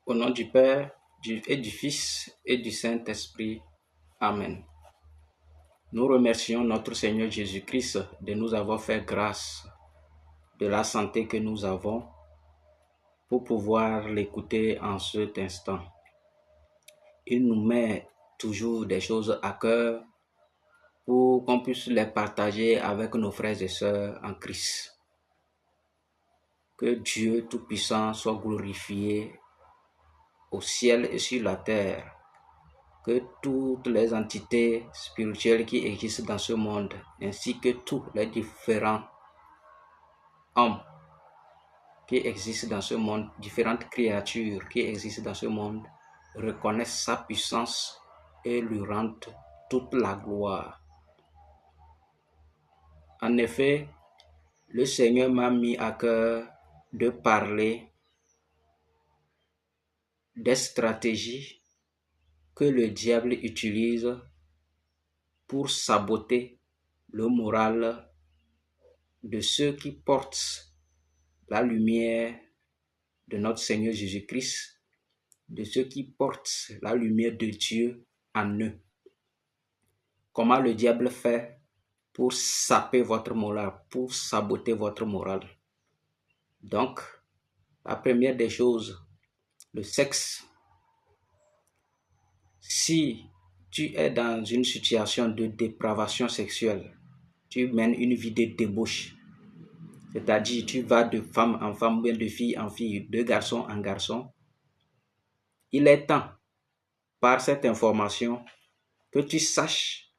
Au nom du Père, et du Fils et du Saint-Esprit. Amen. Nous remercions notre Seigneur Jésus-Christ de nous avoir fait grâce de la santé que nous avons pour pouvoir l'écouter en cet instant. Il nous met toujours des choses à cœur pour qu'on puisse les partager avec nos frères et sœurs en Christ. Que Dieu Tout-Puissant soit glorifié au ciel et sur la terre. Que toutes les entités spirituelles qui existent dans ce monde, ainsi que tous les différents hommes qui existent dans ce monde, différentes créatures qui existent dans ce monde, reconnaissent sa puissance et lui rendent toute la gloire. En effet, le Seigneur m'a mis à cœur de parler des stratégies que le diable utilise pour saboter le moral de ceux qui portent la lumière de notre Seigneur Jésus-Christ, de ceux qui portent la lumière de Dieu en eux. Comment le diable fait pour saper votre morale, pour saboter votre morale. Donc, la première des choses, le sexe. Si tu es dans une situation de dépravation sexuelle, tu mènes une vie de débauche, c'est-à-dire tu vas de femme en femme, bien de fille en fille, de garçon en garçon, il est temps, par cette information, que tu saches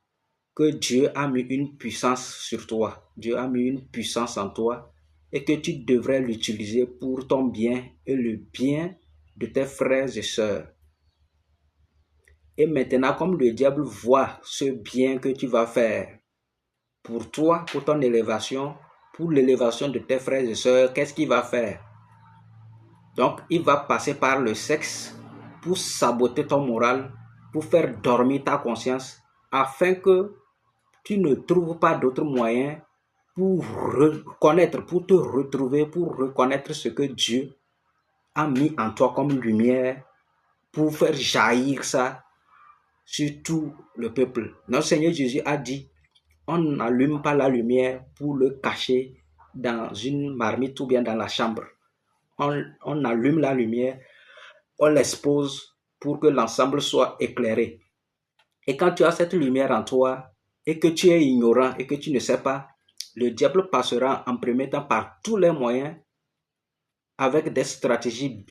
que Dieu a mis une puissance sur toi, Dieu a mis une puissance en toi et que tu devrais l'utiliser pour ton bien et le bien de tes frères et sœurs. Et maintenant, comme le diable voit ce bien que tu vas faire pour toi, pour ton élévation, pour l'élévation de tes frères et sœurs, qu'est-ce qu'il va faire? Donc, il va passer par le sexe pour saboter ton moral, pour faire dormir ta conscience, afin que tu ne trouves pas d'autres moyens pour reconnaître, pour te retrouver, pour reconnaître ce que Dieu a mis en toi comme lumière, pour faire jaillir ça sur tout le peuple. Notre Seigneur Jésus a dit, on n'allume pas la lumière pour le cacher dans une marmite ou bien dans la chambre. On allume la lumière, on l'expose pour que l'ensemble soit éclairé. Et quand tu as cette lumière en toi et que tu es ignorant et que tu ne sais pas, le diable passera en premier temps par tous les moyens avec des stratégies